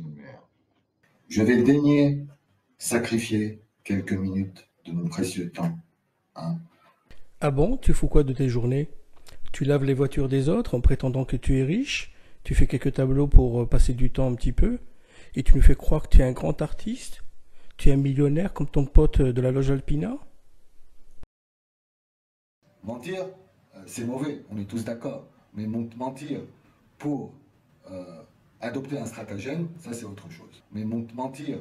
merde. Je vais daigner sacrifier quelques minutes de mon précieux temps. Hein. Ah bon, tu fous quoi de tes journées? Tu laves les voitures des autres en prétendant que tu es riche? Tu fais quelques tableaux pour passer du temps un petit peu? Et tu nous fais croire que tu es un grand artiste? Tu es un millionnaire comme ton pote de la loge Alpina? Mentir, c'est mauvais, on est tous d'accord. Mais mentir pour adopter un stratagème, ça c'est autre chose. Mais mentir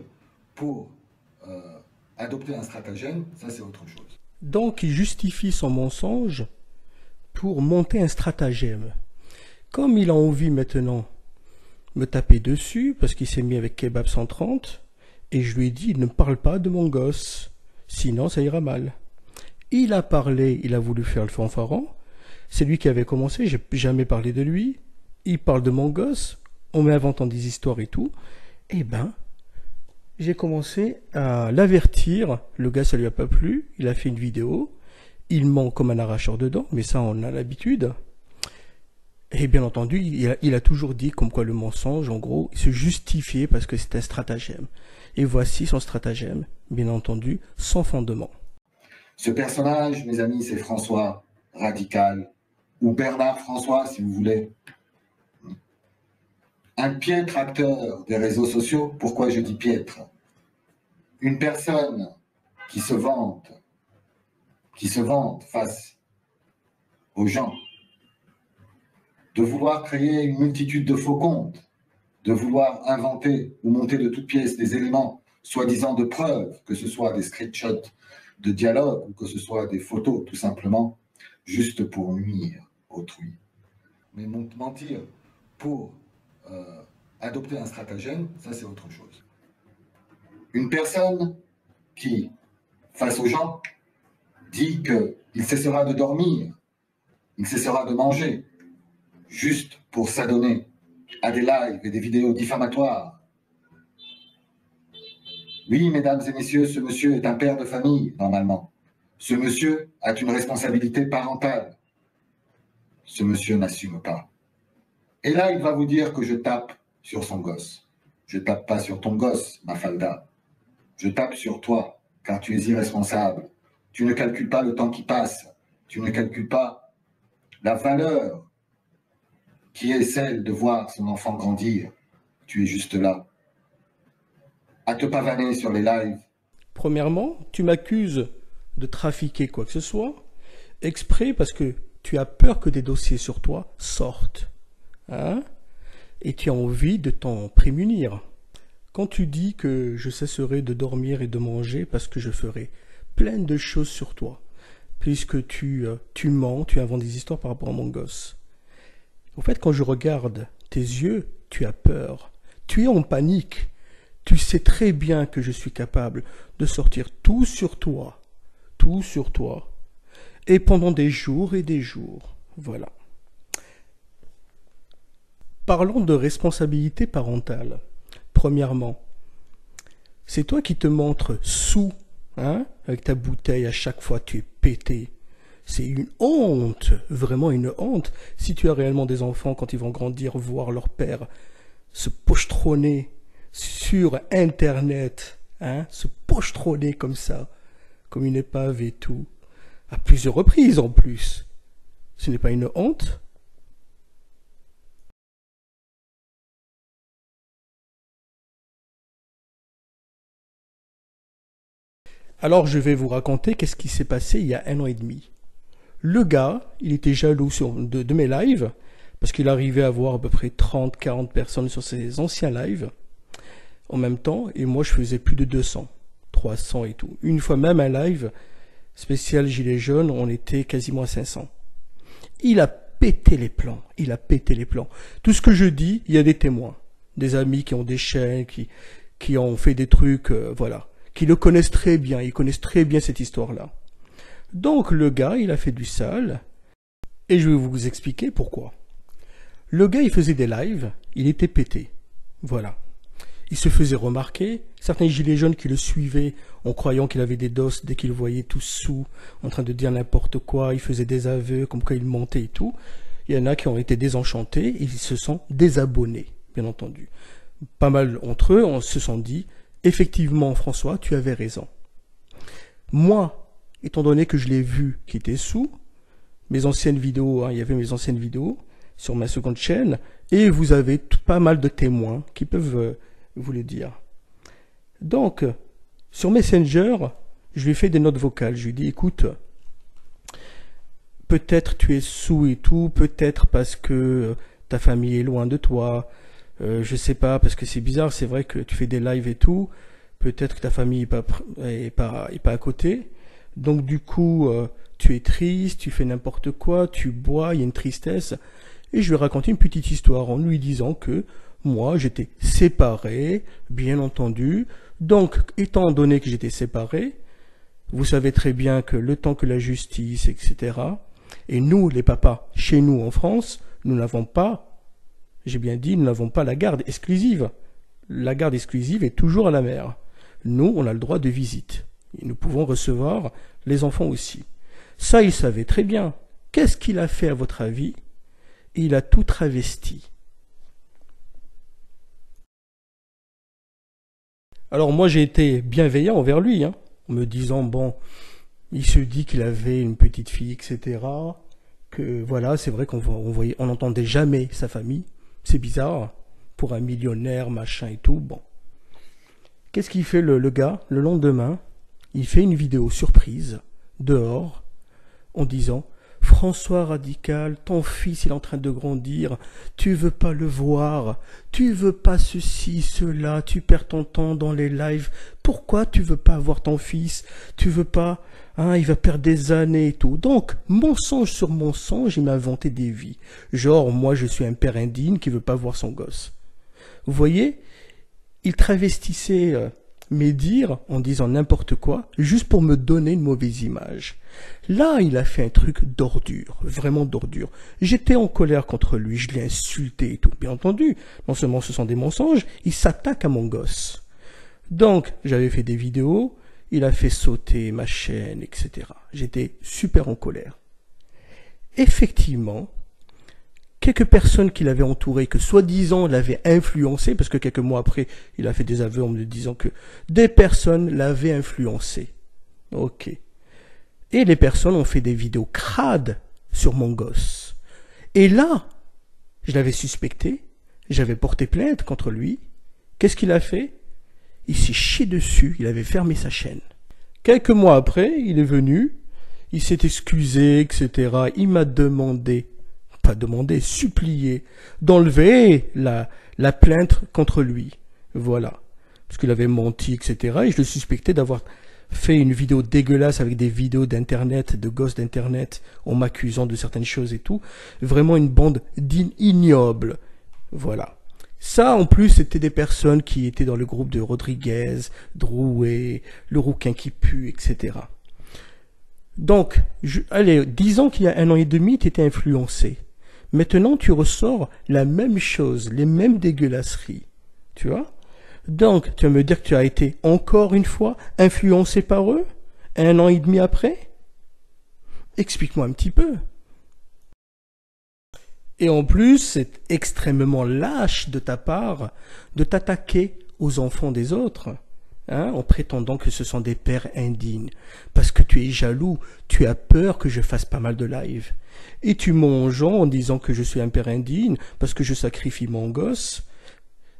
pour adopter un stratagème, ça c'est autre chose. Donc il justifie son mensonge pour monter un stratagème. Comme il a envie maintenant de me taper dessus, parce qu'il s'est mis avec Kebab 130, et je lui ai dit, ne parle pas de mon gosse, sinon ça ira mal. Il a parlé, il a voulu faire le fanfaron, c'est lui qui avait commencé, j'ai jamais parlé de lui, il parle de mon gosse, on m'inventant des histoires et tout, et ben, j'ai commencé à l'avertir, le gars ça lui a pas plu, il a fait une vidéo, il ment comme un arracheur de dents, mais ça on a l'habitude. Et bien entendu, il a toujours dit comme quoi le mensonge, en gros, il se justifiait parce que c'est un stratagème. Et voici son stratagème, bien entendu, sans fondement. Ce personnage, mes amis, c'est François Radical, ou Bernard François, si vous voulez. Un piètre acteur des réseaux sociaux. Pourquoi je dis piètre? Une personne qui se vante face aux gens, de vouloir créer une multitude de faux comptes, de vouloir inventer ou monter de toutes pièces des éléments soi-disant de preuves, que ce soit des screenshots de dialogue ou que ce soit des photos, tout simplement, juste pour nuire autrui. Mais mentir pour adopter un stratagème, ça c'est autre chose. Une personne qui, face aux gens, dit qu'il cessera de dormir, il cessera de manger, juste pour s'adonner à des lives et des vidéos diffamatoires. Oui, mesdames et messieurs, ce monsieur est un père de famille, normalement. Ce monsieur a une responsabilité parentale. Ce monsieur n'assume pas. Et là, il va vous dire que je tape sur son gosse. Je tape pas sur ton gosse, Mafalda. Je tape sur toi, car tu es irresponsable. Tu ne calcules pas le temps qui passe. Tu ne calcules pas la valeur qui est celle de voir son enfant grandir. Tu es juste là, à te pavaner sur les lives. Premièrement, tu m'accuses de trafiquer quoi que ce soit, exprès parce que tu as peur que des dossiers sur toi sortent. Hein? Et tu as envie de t'en prémunir. Quand tu dis que je cesserai de dormir et de manger parce que je ferai plein de choses sur toi, puisque tu mens, tu inventes des histoires par rapport à mon gosse. En fait, quand je regarde tes yeux, tu as peur. Tu es en panique. Tu sais très bien que je suis capable de sortir tout sur toi. Tout sur toi. Et pendant des jours et des jours. Voilà. Parlons de responsabilité parentale. Premièrement, c'est toi qui te montres sous, hein, avec ta bouteille à chaque fois tu es pété. C'est une honte, vraiment une honte, si tu as réellement des enfants quand ils vont grandir, voir leur père se pochetronner sur Internet, hein, se pochetronner comme ça, comme une épave et tout, à plusieurs reprises en plus. Ce n'est pas une honte? Alors je vais vous raconter qu'est-ce qui s'est passé il y a 1 an et demi. Le gars, il était jaloux de mes lives, parce qu'il arrivait à avoir à peu près 30-40 personnes sur ses anciens lives, en même temps, et moi je faisais plus de 200, 300 et tout. Une fois même un live spécial Gilets jaunes, on était quasiment à 500. Il a pété les plans, il a pété les plans. Tout ce que je dis, il y a des témoins, des amis qui ont des chaînes, qui ont fait des trucs, voilà, qui le connaissent très bien, ils connaissent très bien cette histoire-là. Donc le gars, il a fait du sale, et je vais vous expliquer pourquoi. Le gars, il faisait des lives, il était pété, voilà. Il se faisait remarquer, certains gilets jaunes qui le suivaient en croyant qu'il avait des doses dès qu'il le voyait tout sous, en train de dire n'importe quoi, il faisait des aveux, comme quoi il mentait et tout. Il y en a qui ont été désenchantés et ils se sont désabonnés, bien entendu. pas mal entre eux, on se sont dit, effectivement, François, tu avais raison. Moi, étant donné que je l'ai vu qui était sous, mes anciennes vidéos, hein, il y avait mes anciennes vidéos sur ma seconde chaîne, et vous avez pas mal de témoins qui peuvent vous le dire. Donc, sur Messenger, je lui ai fait des notes vocales. Je lui ai dit, écoute, peut-être tu es sous et tout, peut-être parce que ta famille est loin de toi, je sais pas, parce que c'est bizarre, c'est vrai que tu fais des lives et tout, peut-être que ta famille est pas à côté, donc du coup, tu es triste, tu fais n'importe quoi, tu bois, il y a une tristesse, et je lui ai raconté une petite histoire en lui disant que moi, j'étais séparé, bien entendu, donc étant donné que j'étais séparé, vous savez très bien que le temps que la justice, etc., et nous, les papas, chez nous en France, nous n'avons pas, j'ai bien dit, nous n'avons pas la garde exclusive. La garde exclusive est toujours à la mère. Nous, on a le droit de visite. Et nous pouvons recevoir les enfants aussi. Ça, il savait très bien. Qu'est-ce qu'il a fait à votre avis? Il a tout travesti. Alors moi, j'ai été bienveillant envers lui, hein, en me disant, bon, il se dit qu'il avait une petite fille, etc. Que voilà, c'est vrai on n'entendait jamais sa famille. C'est bizarre, pour un millionnaire, machin et tout. Bon. Qu'est-ce qu'il fait le gars? Le lendemain, il fait une vidéo surprise, dehors, en disant « François Radical, ton fils il est en train de grandir, tu veux pas le voir, tu veux pas ceci, cela, tu perds ton temps dans les lives, pourquoi tu veux pas voir ton fils, tu veux pas, hein, il va perdre des années et tout. » Donc, mensonge sur mensonge, il m'a inventé des vies. Genre, moi je suis un père indigne qui veut pas voir son gosse. Vous voyez, il travestissait mes dires en disant n'importe quoi, juste pour me donner une mauvaise image. Là, il a fait un truc d'ordure, vraiment d'ordure. J'étais en colère contre lui, je l'ai insulté et tout. Bien entendu, non seulement ce sont des mensonges, il s'attaque à mon gosse. Donc, j'avais fait des vidéos, il a fait sauter ma chaîne, etc. J'étais super en colère. Effectivement, quelques personnes qui l'avaient entouré, que soi-disant l'avaient influencé, parce que quelques mois après, il a fait des aveux en me disant que des personnes l'avaient influencé. Ok. Et les personnes ont fait des vidéos crades sur mon gosse. Et là, je l'avais suspecté, j'avais porté plainte contre lui. Qu'est-ce qu'il a fait? Il s'est chié dessus, il avait fermé sa chaîne. Quelques mois après, il est venu, il s'est excusé, etc. Il m'a demandé, pas demandé, supplié, d'enlever la plainte contre lui. Voilà. Parce qu'il avait menti, etc. Et je le suspectais d'avoir fait une vidéo dégueulasse avec des vidéos d'internet, de gosses d'internet, en m'accusant de certaines choses et tout. Vraiment une bande d'ignobles. Voilà. Ça, en plus, c'était des personnes qui étaient dans le groupe de Rodriguez, Drouet, le rouquin qui pue, etc. Donc, allez, disons qu'il y a 1 an et demi, tu étais influencé. Maintenant, tu ressors la même chose, les mêmes dégueulasseries. Tu vois? Donc, tu vas me dire que tu as été encore une fois influencé par eux 1 an et demi après? Explique-moi un petit peu. Et en plus, c'est extrêmement lâche de ta part de t'attaquer aux enfants des autres, hein, en prétendant que ce sont des pères indignes. Parce que tu es jaloux, tu as peur que je fasse pas mal de live. Et tu mens aux gens en disant que je suis un père indigne parce que je sacrifie mon gosse,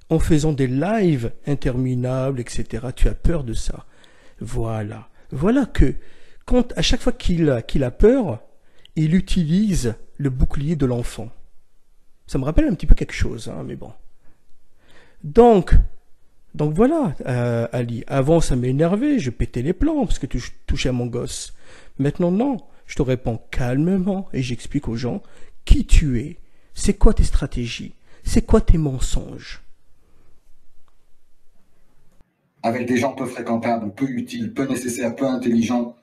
en faisant des lives interminables, etc. Tu as peur de ça. Voilà. Voilà que, à chaque fois qu'il a peur, il utilise le bouclier de l'enfant. Ça me rappelle un petit peu quelque chose, hein, mais bon. Donc voilà, Ali. Avant, ça m'énervait, je pétais les plombs parce que tu touchais à mon gosse. Maintenant, non. Je te réponds calmement et j'explique aux gens qui tu es, c'est quoi tes stratégies, c'est quoi tes mensonges. Avec des gens peu fréquentables, peu utiles, peu nécessaires, peu intelligents,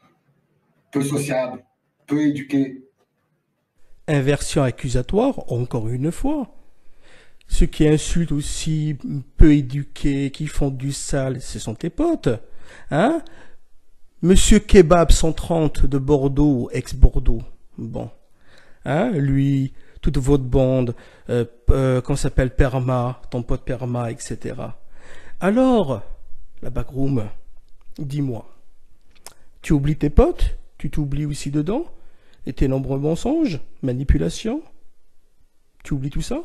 peu sociables, peu éduqués. Inversion accusatoire, encore une fois. Ceux qui insultent aussi, peu éduqués, qui font du sale, ce sont tes potes. Hein? Monsieur Kebab 130 de Bordeaux, ex-Bordeaux. Bon. Hein? Lui, toute votre bande, comment s'appelle, Perma, ton pote Perma, etc. Alors, la backroom, dis-moi, tu oublies tes potes? Tu t'oublies aussi dedans? Et tes nombreux mensonges? Manipulations? Tu oublies tout ça?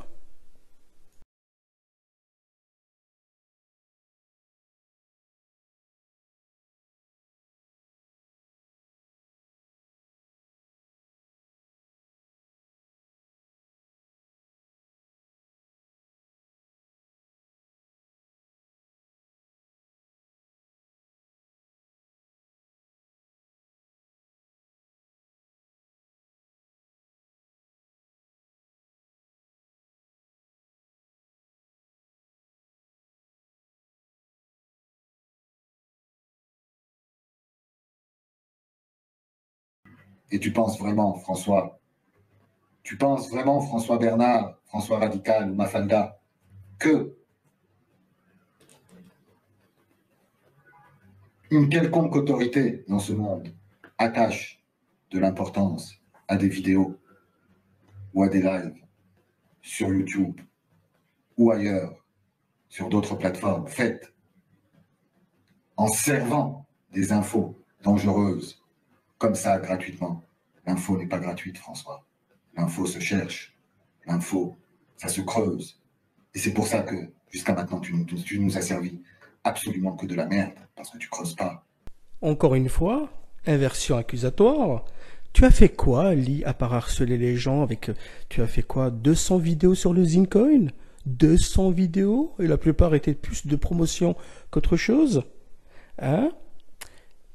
Et tu penses vraiment, François, tu penses vraiment, François Bernard, François Radical ou Mafalda, que une quelconque autorité dans ce monde attache de l'importance à des vidéos ou à des lives sur YouTube ou ailleurs, sur d'autres plateformes, faites en servant des infos dangereuses, comme ça, gratuitement. L'info n'est pas gratuite, François. L'info se cherche. L'info, ça se creuse. Et c'est pour ça que, jusqu'à maintenant, tu nous as servi absolument que de la merde, parce que tu creuses pas. Encore une fois, inversion accusatoire. Tu as fait quoi, Lee, à part harceler les gens avec... Tu as fait quoi, 200 vidéos sur le Zincoin? 200 vidéos? Et la plupart étaient plus de promotion qu'autre chose? Hein?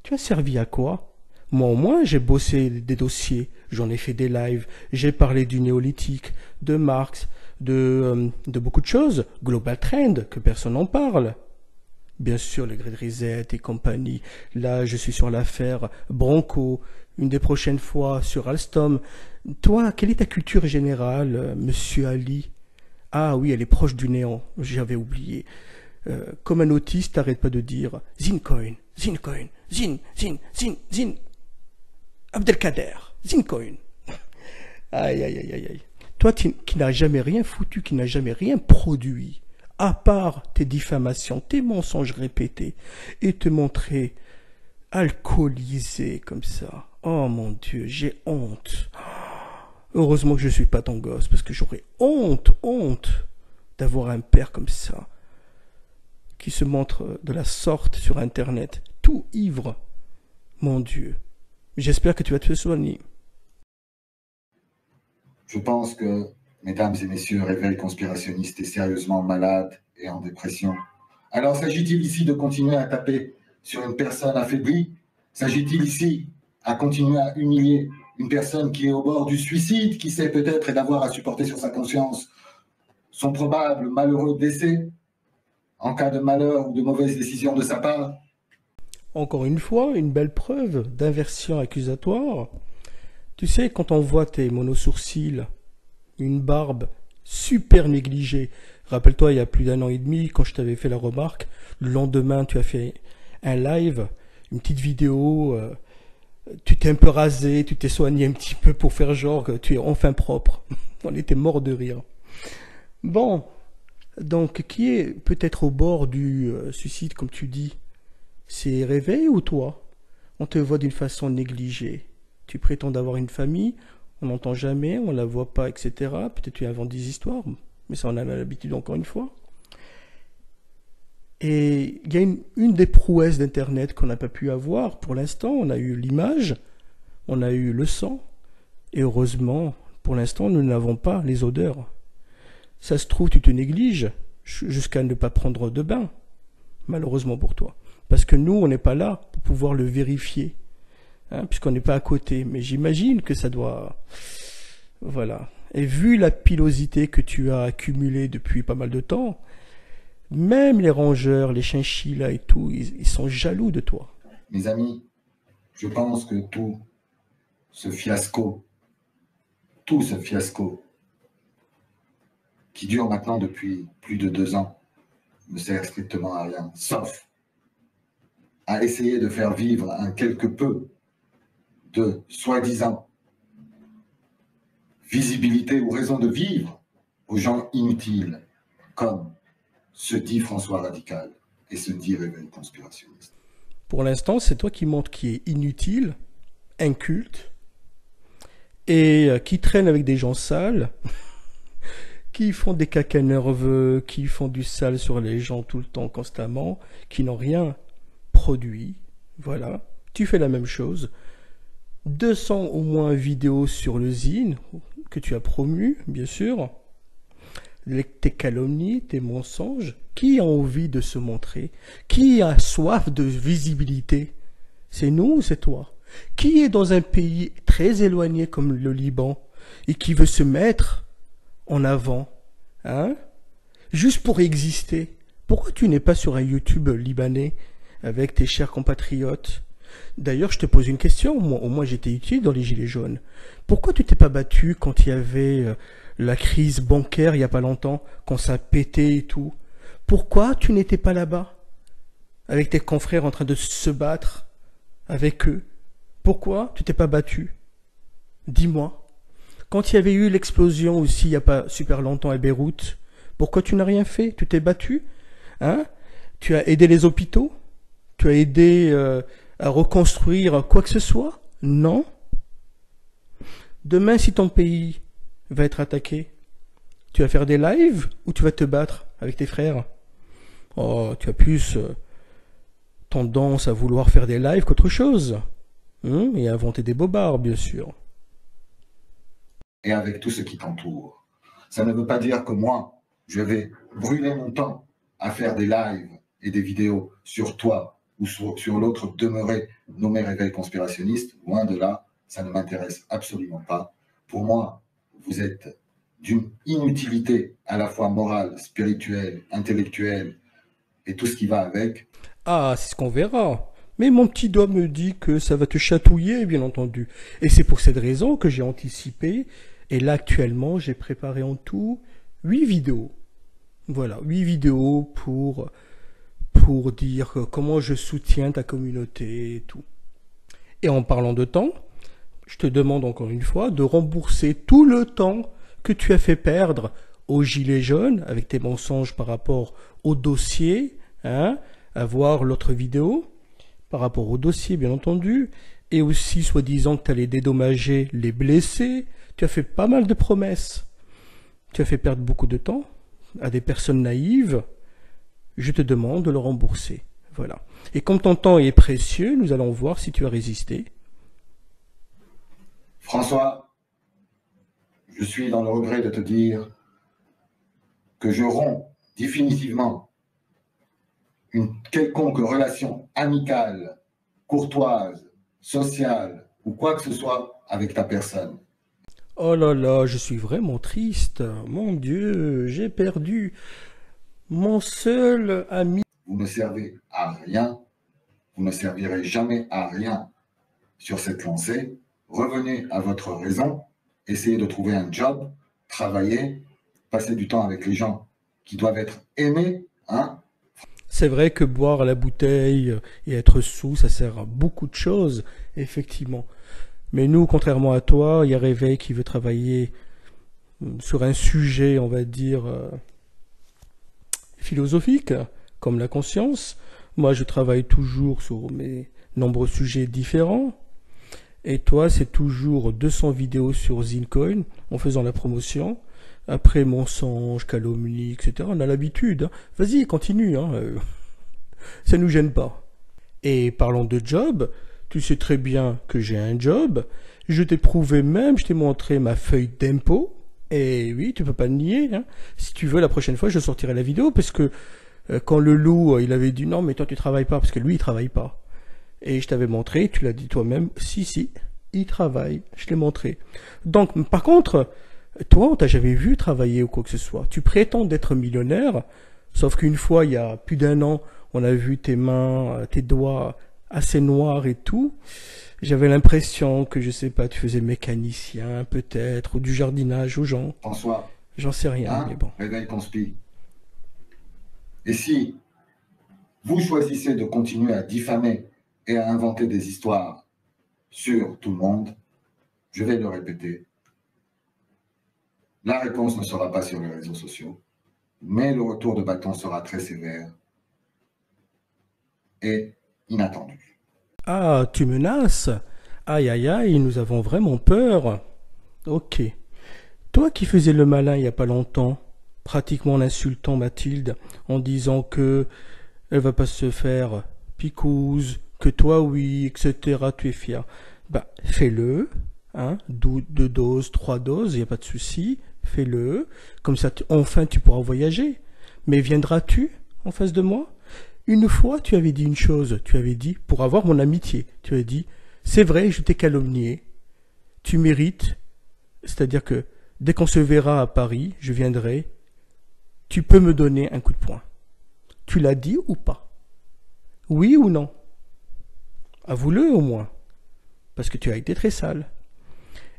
Tu as servi à quoi? Moi au moins j'ai bossé des dossiers, j'en ai fait des lives, j'ai parlé du néolithique, de Marx, de beaucoup de choses, Global Trend, que personne n'en parle. Bien sûr, le Great Reset et compagnie. Là, je suis sur l'affaire Bronco, une des prochaines fois sur Alstom. Toi, quelle est ta culture générale, monsieur Ali? Ah oui, elle est proche du néant, j'avais oublié. Comme un autiste, t'arrêtes pas de dire Zincoin, Zincoin, Zin, Abdelkader, Zincoin. Aïe, aïe, aïe, aïe, aïe. Toi qui n'as jamais rien foutu, qui n'as jamais rien produit, à part tes diffamations, tes mensonges répétés, et te montrer alcoolisé comme ça. Oh mon Dieu, j'ai honte. Heureusement que je suis pas ton gosse, parce que j'aurais honte d'avoir un père comme ça, qui se montre de la sorte sur Internet, tout ivre. Mon Dieu. J'espère que tu vas te soigner. Je pense que, mesdames et messieurs, Réveil conspirationniste est sérieusement malade et en dépression. Alors, s'agit-il ici de continuer à taper sur une personne affaiblie? S'agit-il ici à continuer à humilier une personne qui est au bord du suicide, qui sait peut-être et d'avoir à supporter sur sa conscience son probable malheureux décès en cas de malheur ou de mauvaise décision de sa part? Encore une fois, une belle preuve d'inversion accusatoire. Tu sais, quand on voit tes monosourcils, une barbe super négligée. Rappelle-toi, il y a plus d'un an et demi, quand je t'avais fait la remarque, le lendemain, tu as fait un live, une petite vidéo, tu t'es un peu rasé, tu t'es soigné un petit peu pour faire genre que tu es enfin propre. On était mort de rire. Bon, donc qui est peut-être au bord du suicide, comme tu dis? C'est Réveil ou toi? On te voit d'une façon négligée. Tu prétends d'avoir une famille, on n'entend jamais, on la voit pas, etc. Peut-être tu inventes des histoires, mais ça on a l'habitude encore une fois. Et il y a une des prouesses d'Internet qu'on n'a pas pu avoir pour l'instant. On a eu l'image, on a eu le sang, et heureusement, pour l'instant, nous n'avons pas les odeurs. Ça se trouve, tu te négliges jusqu'à ne pas prendre de bain, malheureusement pour toi. Parce que nous, on n'est pas là pour pouvoir le vérifier, hein, puisqu'on n'est pas à côté. Mais j'imagine que ça doit... Voilà. Et vu la pilosité que tu as accumulée depuis pas mal de temps, même les rongeurs, les chinchillas et tout, ils sont jaloux de toi. Mes amis, je pense que ce fiasco, tout ce fiasco qui dure maintenant depuis plus de 2 ans, ne sert strictement à rien, sauf à essayer de faire vivre un quelque peu de soi-disant visibilité ou raison de vivre aux gens inutiles, comme se dit François Radical et se dit Réveil conspirationniste. Pour l'instant, c'est toi qui montres qui est inutile, inculte, et qui traîne avec des gens sales, qui font des caca nerveux, qui font du sale sur les gens tout le temps, constamment, qui n'ont rien produit. Voilà, tu fais la même chose. 200 au moins vidéos sur le zine, que tu as promu, bien sûr. Tes calomnies, tes mensonges. Qui a envie de se montrer? Qui a soif de visibilité? C'est nous ou c'est toi? Qui est dans un pays très éloigné comme le Liban et qui veut se mettre en avant, hein? Juste pour exister. Pourquoi tu n'es pas sur un YouTube libanais avec tes chers compatriotes? D'ailleurs, je te pose une question. Moi, au moins, j'étais utile dans les Gilets jaunes. Pourquoi tu t'es pas battu quand il y avait la crise bancaire il y a pas longtemps, quand ça pétait et tout? Pourquoi tu n'étais pas là-bas avec tes confrères en train de se battre avec eux? Pourquoi tu t'es pas battu? Dis-moi. Quand il y avait eu l'explosion aussi il y a pas super longtemps à Beyrouth, pourquoi tu n'as rien fait? Tu t'es battu? Hein? Tu as aidé les hôpitaux? Tu as aidé à reconstruire quoi que ce soit? Non. Demain, si ton pays va être attaqué, tu vas faire des lives ou tu vas te battre avec tes frères? Oh, tu as plus tendance à vouloir faire des lives qu'autre chose. Et inventer des bobards, bien sûr. Et avec tout ce qui t'entoure. Ça ne veut pas dire que moi, je vais brûler mon temps à faire des lives et des vidéos sur toi ou sur l'autre demeuré nommé Réveil conspirationniste. Loin de là, ça ne m'intéresse absolument pas. Pour moi, vous êtes d'une inutilité à la fois morale, spirituelle, intellectuelle et tout ce qui va avec. Ah, c'est ce qu'on verra. Mais mon petit doigt me dit que ça va te chatouiller, bien entendu. Et c'est pour cette raison que j'ai anticipé. Et là, actuellement, j'ai préparé en tout 8 vidéos. Voilà, 8 vidéos pour dire comment je soutiens ta communauté et tout. Et en parlant de temps, je te demande encore une fois de rembourser tout le temps que tu as fait perdre aux Gilets jaunes avec tes mensonges par rapport au dossier, hein, à voir l'autre vidéo, par rapport au dossier bien entendu, et aussi soi-disant que tu allais dédommager les blessés. Tu as fait pas mal de promesses. Tu as fait perdre beaucoup de temps à des personnes naïves. Je te demande de le rembourser. Voilà. Et comme ton temps est précieux, nous allons voir si tu as résisté. François, je suis dans le regret de te dire que je romps définitivement une quelconque relation amicale, courtoise, sociale ou quoi que ce soit avec ta personne. Oh là là, je suis vraiment triste. Mon Dieu, j'ai perdu mon seul ami. Vous ne servez à rien, vous ne servirez jamais à rien sur cette lancée. Revenez à votre raison, essayez de trouver un job, travaillez, passez du temps avec les gens qui doivent être aimés, hein. C'est vrai que boire à la bouteille et être sous, ça sert à beaucoup de choses, effectivement. Mais nous, contrairement à toi, il y a Réveil qui veut travailler sur un sujet, on va dire, philosophique, comme la conscience. Moi, je travaille toujours sur mes nombreux sujets différents. Et toi, c'est toujours 200 vidéos sur Zincoin en faisant la promotion. Après mensonges, calomnies, etc. On a l'habitude. Hein. Vas-y, continue. Hein. Ça nous gêne pas. Et parlons de job, tu sais très bien que j'ai un job. Je t'ai prouvé même, je t'ai montré ma feuille d'impôt. Et oui, tu peux pas le nier. Hein. Si tu veux, la prochaine fois, je sortirai la vidéo parce que quand le loup, il avait dit non, mais toi tu travailles pas parce que lui il travaille pas. Et je t'avais montré, tu l'as dit toi-même, si, il travaille. Je l'ai montré. Donc, par contre, toi, on t'a jamais vu travailler ou quoi que ce soit. Tu prétends d'être millionnaire, sauf qu'une fois, il y a plus d'1 an, on a vu tes mains, tes doigts assez noirs et tout. J'avais l'impression que, je sais pas, tu faisais mécanicien, peut-être, ou du jardinage aux gens. François, J'en sais rien, hein, mais bon. Réveil conspi. Et si vous choisissez de continuer à diffamer et à inventer des histoires sur tout le monde, je vais le répéter, La réponse ne sera pas sur les réseaux sociaux, mais le retour de bâton sera très sévère et inattendu. Ah, tu menaces? Aïe aïe aïe, nous avons vraiment peur. Ok. Toi qui faisais le malin il y a pas longtemps, pratiquement en insultant Mathilde, en disant que elle va pas se faire picouse, que toi oui, etc., tu es fier. Bah, fais-le, hein, 2 doses, 3 doses, il n'y a pas de souci, fais-le, comme ça enfin tu pourras voyager. Mais viendras-tu en face de moi? Une fois tu avais dit une chose, tu avais dit, pour avoir mon amitié, tu avais dit, c'est vrai, je t'ai calomnié, tu mérites, c'est-à-dire que dès qu'on se verra à Paris, je viendrai, tu peux me donner un coup de poing. Tu l'as dit ou pas? Oui ou non? Avoue-le au moins, parce que tu as été très sale.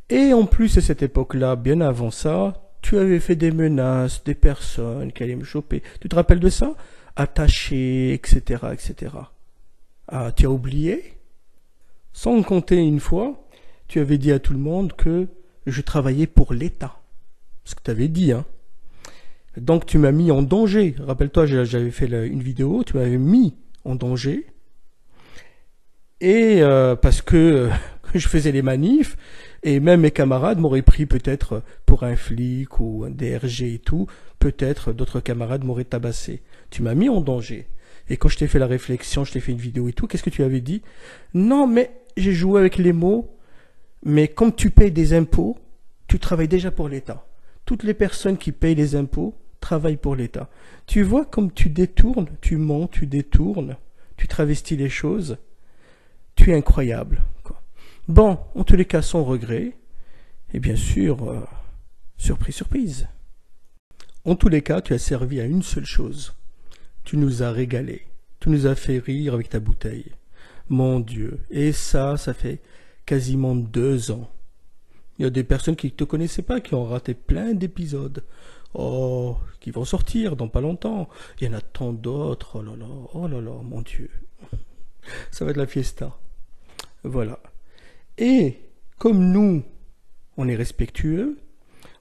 Et en plus à cette époque-là, bien avant ça, tu avais fait des menaces, des personnes qui allaient me choper. Tu te rappelles de ça? Attaché, etc., etc. Ah, tu as oublié? Sans compter une fois, tu avais dit à tout le monde que je travaillais pour l'État. Ce que tu avais dit, hein. Donc tu m'as mis en danger. Rappelle-toi, j'avais fait une vidéo, tu m'avais mis en danger. Et parce que je faisais les manifs, et même mes camarades m'auraient pris peut-être pour un flic ou un DRG et tout, peut-être d'autres camarades m'auraient tabassé. Tu m'as mis en danger. Et quand je t'ai fait la réflexion, je t'ai fait une vidéo et tout, qu'est-ce que tu avais dit? Non, mais j'ai joué avec les mots, mais comme tu payes des impôts, tu travailles déjà pour l'État. Toutes les personnes qui payent les impôts travaillent pour l'État. Tu vois comme tu détournes, tu mens, tu détournes, tu travestis les choses. Tu es incroyable, quoi. Bon, en tous les cas, sans regret. Et bien sûr, surprise, surprise. En tous les cas, tu as servi à une seule chose. Tu nous as régalés. Tu nous as fait rire avec ta bouteille. Mon Dieu. Et ça fait quasiment 2 ans. Il y a des personnes qui ne te connaissaient pas, qui ont raté plein d'épisodes. Oh, qui vont sortir dans pas longtemps. Il y en a tant d'autres. Oh là là, mon Dieu. Ça va être la fiesta. Voilà. Et comme nous, on est respectueux,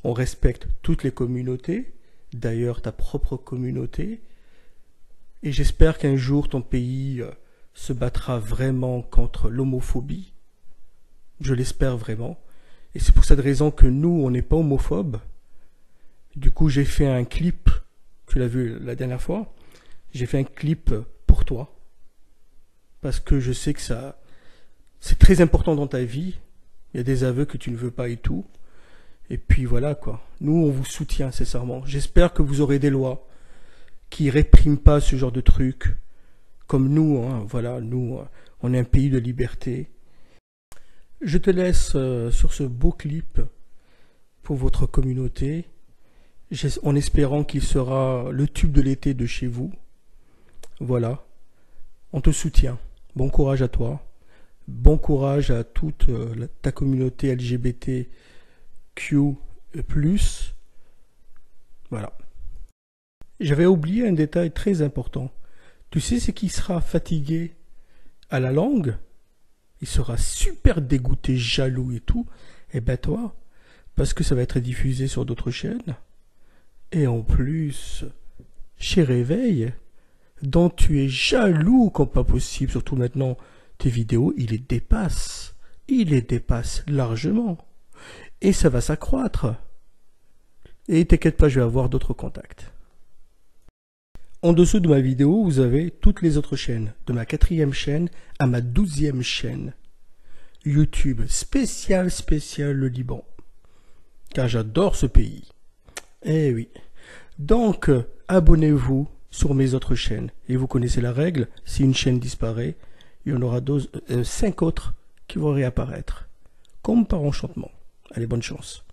on respecte toutes les communautés, d'ailleurs ta propre communauté, et j'espère qu'un jour ton pays se battra vraiment contre l'homophobie. Je l'espère vraiment. Et c'est pour cette raison que nous, on n'est pas homophobes. Du coup, j'ai fait un clip, tu l'as vu la dernière fois, j'ai fait un clip pour toi. Parce que je sais que ça, c'est très important dans ta vie. Il y a des aveux que tu ne veux pas et tout. Et puis voilà quoi. Nous, on vous soutient sincèrement. J'espère que vous aurez des lois qui répriment pas ce genre de trucs. Comme nous, hein, voilà, nous, on est un pays de liberté. Je te laisse sur ce beau clip pour votre communauté, en espérant qu'il sera le tube de l'été de chez vous. Voilà. On te soutient. Bon courage à toi. Bon courage à toute ta communauté LGBTQ+. Voilà. J'avais oublié un détail très important. Tu sais ce qui sera fatigué à la langue? Il sera super dégoûté, jaloux et tout. Eh ben toi, parce que ça va être diffusé sur d'autres chaînes. Et en plus, chez Réveil, dont tu es jaloux comme pas possible, surtout maintenant, tes vidéos, il les dépasse. Il les dépasse largement. Et ça va s'accroître. Et t'inquiète pas, je vais avoir d'autres contacts. En dessous de ma vidéo, vous avez toutes les autres chaînes, de ma 4e chaîne à ma 12e chaîne. YouTube, spécial le Liban. Car j'adore ce pays. Eh oui. Donc, abonnez-vous sur mes autres chaînes. Et vous connaissez la règle, si une chaîne disparaît, il y en aura 5 autres qui vont réapparaître. Comme par enchantement. Allez, bonne chance.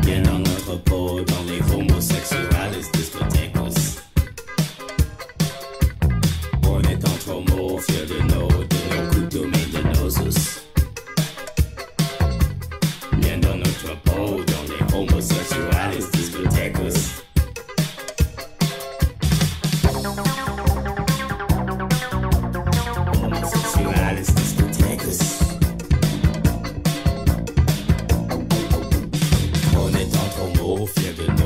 Bien en notre peau dans les homosexuales discothèques. On est entre homo, fiers de nos coutumes et de nos us. Bien dans notre peau dans les homosexuales discothèques. trop fiers de